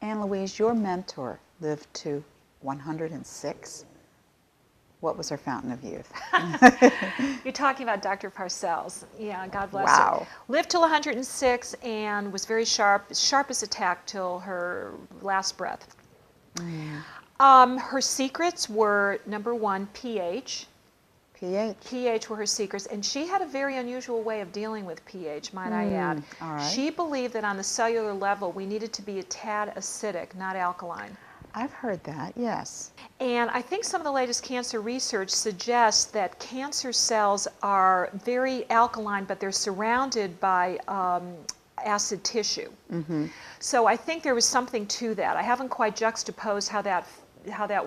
Ann Louise, your mentor lived to 106. What was her fountain of youth? You're talking about Dr. Parcells. Yeah, God bless Wow. her. Lived till 106 and was very sharp as a tack till her last breath. Her secrets were, number one, pH. pH were her secrets, and she had a very unusual way of dealing with pH, might I add. All right. She believed that on the cellular level we needed to be a tad acidic, not alkaline. I've heard that, yes. And I think some of the latest cancer research suggests that cancer cells are very alkaline, but they're surrounded by acid tissue. So I think there was something to that. I haven't quite juxtaposed how that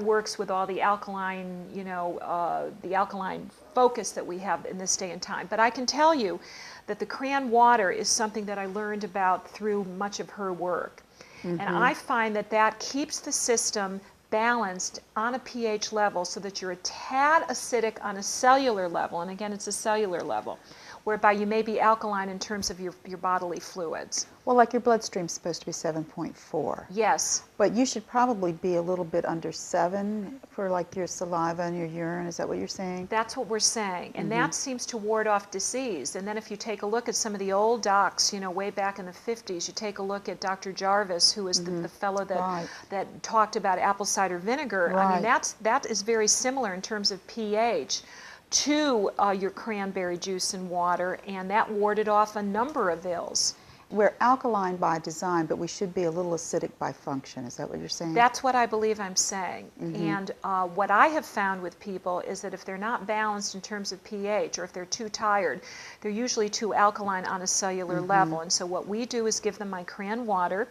works with all the alkaline, the alkaline focus that we have in this day and time. But I can tell you that the Cran water is something that I learned about through much of her work. And I find that that keeps the system balanced on a pH level so that you're a tad acidic on a cellular level, and again it's a cellular level, whereby you may be alkaline in terms of your bodily fluids. Well, like your bloodstream's supposed to be 7.4. Yes. But you should probably be a little bit under 7 for like your saliva and your urine. Is that what you're saying? That's what we're saying. And that seems to ward off disease. And then if you take a look at some of the old docs, way back in the 50s, you take a look at Dr. Jarvis, who was the fellow that talked about apple cider vinegar. I mean, that is very similar in terms of pH to your cranberry juice and water, and that warded off a number of ills. We're alkaline by design, but we should be a little acidic by function. Is that what you're saying? That's what I believe I'm saying. And what I have found with people is that if they're not balanced in terms of pH, or if they're too tired, they're usually too alkaline on a cellular level. And so what we do is give them my Cran water.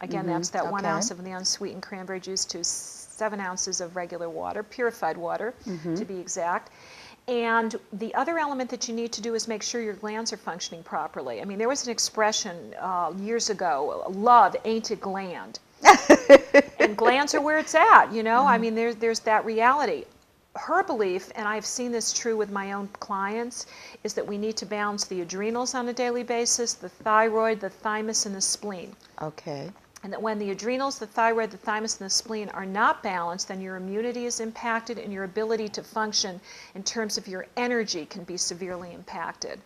Again, that's that 1 ounce of the unsweetened cranberry juice to 7 ounces of regular water, purified water to be exact. And the other element that you need to do is make sure your glands are functioning properly. I mean, there was an expression years ago, love ain't a gland. And glands are where it's at, I mean, there's that reality. Her belief, and I've seen this true with my own clients, is that we need to balance the adrenals on a daily basis, the thyroid, the thymus, and the spleen. Okay. And that when the adrenals, the thyroid, the thymus, and the spleen are not balanced, then your immunity is impacted and your ability to function in terms of your energy can be severely impacted.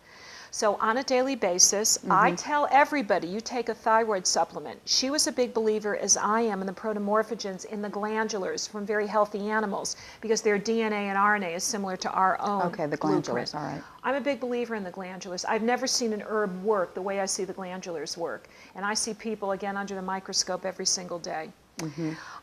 So on a daily basis, I tell everybody, you take a thyroid supplement. She was a big believer, as I am, in the protomorphogens in the glandulars from very healthy animals because their DNA and RNA is similar to our own. Okay, the glandulars, all right. I'm a big believer in the glandulars. I've never seen an herb work the way I see the glandulars work. And I see people, again, under the microscope every single day.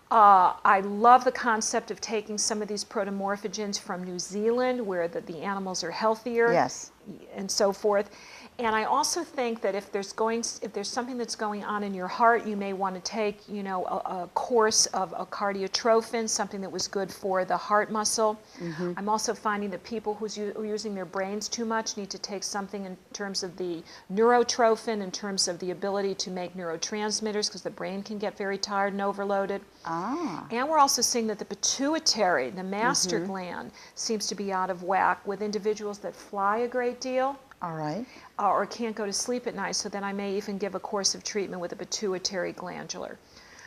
I love the concept of taking some of these protomorphogens from New Zealand where the animals are healthier. Yes. And so forth. And I also think that if there's something that's going on in your heart, you may want to take, a course of a cardiotrophin, something that was good for the heart muscle. I'm also finding that people who are using their brains too much need to take something in terms of the neurotrophin, in terms of the ability to make neurotransmitters, because the brain can get very tired and overloaded. And we're also seeing that the pituitary, the master gland, seems to be out of whack with individuals that fly a great deal. All right. Or can't go to sleep at night, so then I may even give a course of treatment with a pituitary glandular.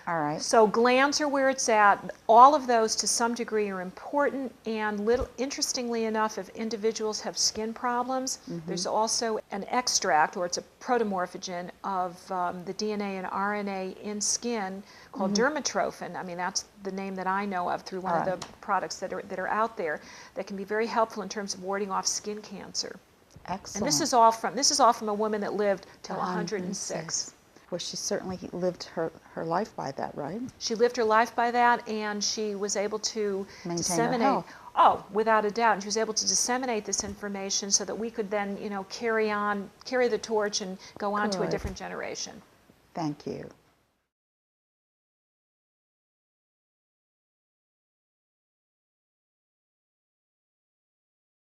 All right. So glands are where it's at. All of those to some degree are important, and interestingly enough, if individuals have skin problems, there's also an extract, or it's a protomorphogen of the DNA and RNA in skin called dermatrophin. I mean, that's the name that I know of through one of the products that are out there that can be very helpful in terms of warding off skin cancer. Excellent. And this is all from a woman that lived till 106. Well, she certainly lived her life by that, right? She lived her life by that, and she was able to disseminate. Her health. Oh, without a doubt. And she was able to disseminate this information so that we could then, carry the torch and go on to a different generation. Thank you.